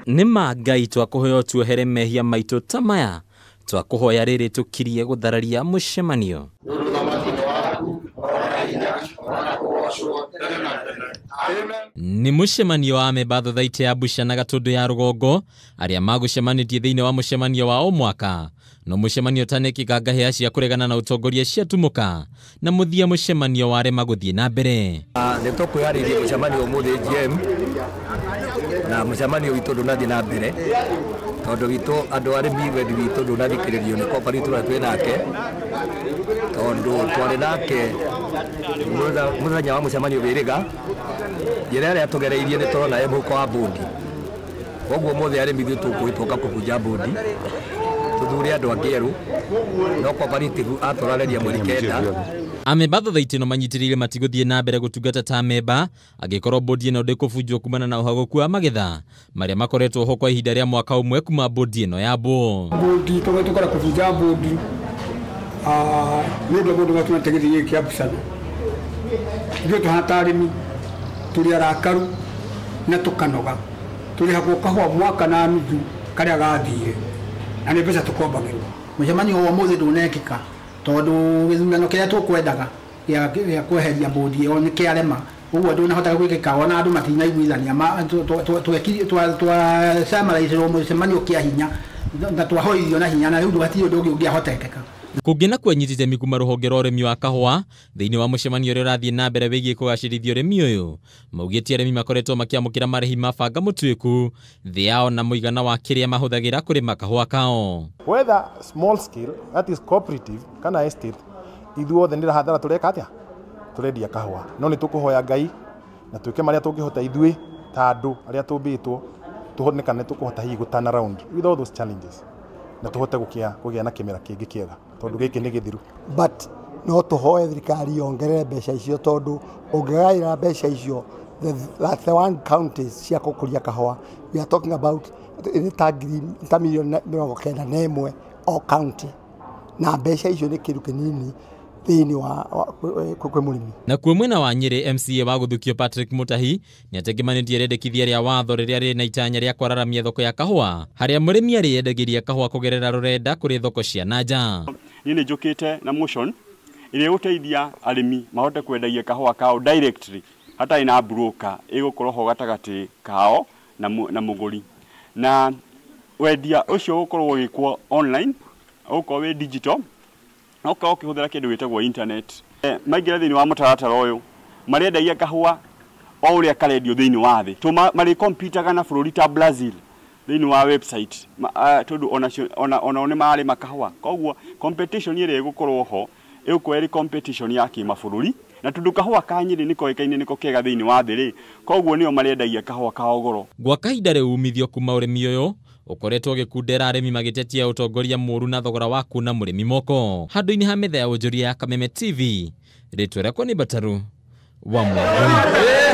Nima Ngai twakuhoya tuohere mehia maitu ta maya twakuhoya riri tukirie guthararia mucemanio. Ni mucemanio wa amemba thothaitĩ ya Busia na Gatundu ya Rugongo aria magucemanirie thiini wa mucemanio wa o mwaka. No mucemanio tanekĩka ngahĩha cia kũregana na ũtongoria ciatumuka na muthia mucemanio warema guthii na mbere. Nĩ tũkwĩharĩirie mucemanio ũmũthĩ GM na mucemanio witũ ndũnathi na mbere tondũ witũ andũ arĩmi wendi witũ ndũnathikĩrĩrio nĩ cooperative twĩ nake tondũ twarĩ nake mũthenya wa mucemanio wĩrĩga njĩra ĩrĩa tũgereirie nĩ tũrona mũhuko wa mbũndi, koguo mũthĩ arĩmi ithuĩ tũkwĩtũka kũbunja mbũndi tuthure andũ angĩerũ no cooperative atũrareria mweri kenda. Amemba thothaitĩ no manyitirĩire matigũthiĩ na mbere gũtungata ta amemba angĩkorwo mbũndi ĩno ndĩkũbunjwo kumana na ũhagũku wa magetha marĩa makoretwo ho kwa ihinda rĩa mwaka ũmwe kuma mbũndi ĩno yambwo. Mbũndi tũgĩtũkara kũbunja mbũndi nĩ ũndũ mũndũ gatunategithie kĩa Busia ithuĩ tũhana ta arĩmi tũrĩ arakaru na tũkanoga tũrĩhagwo kahũa mwaka na nuthu karĩa gathire na nĩ mbeca tũkombagĩrwo. Mũcemanio wa ũmũthĩ ndũnekĩka tondũ gĩthurano kĩrĩa tũkwendaga gĩa kweheria mbũndi ĩyo nĩ kĩarema, ũguo ndũnahota gwĩkĩka ona andũ matinaiguithania twacamaraicĩrwo mũcemanio kĩa hinya na twahoirio na hinya na rĩu hatirĩ ũndũ ũngĩ ũngĩahotekeka. Kũngĩ na kwenyitĩte mikuma rũhonge rwa ũrĩmi wa kahũa thĩinĩ wa mũcemanio ũrĩa ũrathiĩ na mbere wĩgiĩ kũgacĩrithia ũrĩmi ũyũ, maugĩte arĩmi makoretwo makĩamũkĩra marĩhi ma banga mũtuĩku thĩ yao na mũigana wa kĩrĩa mahũthagĩra kũrĩma kahũa kao. Whether small scale, that is cooperative kana estate, ithuothe nĩ hathara tũreka atĩa tũrendia kahũa, no nĩ tũkũhoya Ngai na twĩke marĩa tũngĩhota ithuĩ ta andũ arĩa tũmbĩtwo tũhonekane tũkũhota hihi gũturn around with all those challenges na tũhote kũgĩa na kĩmera kĩngĩ kĩega tondũ gĩkĩ nĩ gĩthiru. But no tũhoe thirikari yongerere mbeca icio tondũ ũngĩgaĩra mbeca icio the one counties cia gũkũria kahũa, we are talking about ta milioni 91 o county na mbeca icio nĩ kĩndũ kĩnini thĩinĩ wa kwĩ mũrĩmi. Na kuo mwena wa Nyĩrĩ, MCA wa gũthukio Patrick Mutahi nĩ atengemanĩtie rĩendekithia rĩa watho rĩrĩa rĩrĩ na itanya rĩa kwararamia thoko ya kahũa harĩa mũrĩmi arĩendagĩria kahũa kũgerera rũrenda kũrĩ thoko cia nanja. Niĩ nĩ njũkĩte na motion ĩrĩa gũteithia arĩmi mahote kwendagia kahũa kao directly hatarĩ na broker ĩgũkorwo ho gatagatĩ kao na mũgũri, na wendia ũcio ũkorwo wĩkwo online ũkorwo wĩ digital no ũkorwo ũkĩhũthĩra kĩndũ gĩtagwo internet. Maingĩra thĩinĩ wa mũtaratara ũyũ marĩendagia kahũa o ũrĩa karendio thĩinĩ wa thĩ marĩ computaga na bũrũri ta Brazil thĩinĩ wa website tondũ ona nĩ marĩma kahũa, koguo competition ĩrĩa ĩgũkorwo ho ĩgũkorwo ĩrĩ competition ya kĩmabũrũri na tondũ kahũa ka Nyĩrĩ nĩ koĩkaine nĩko kega thĩinĩ wa thĩ rĩ, koguo nĩo marĩendagia kahũa kao goro. Gwa kahinda rĩu umithio kuma ũrĩmi ũyũ ũkoretwo gĩkundera arĩmi magĩtetia ũtongoria mũru na thogora wa kuna mũrĩmi moko. Handũ-inĩ ha metha ya wonjoria ya Kameme TV, rĩtwa rĩakwa nĩ Bataru wa Mwangui.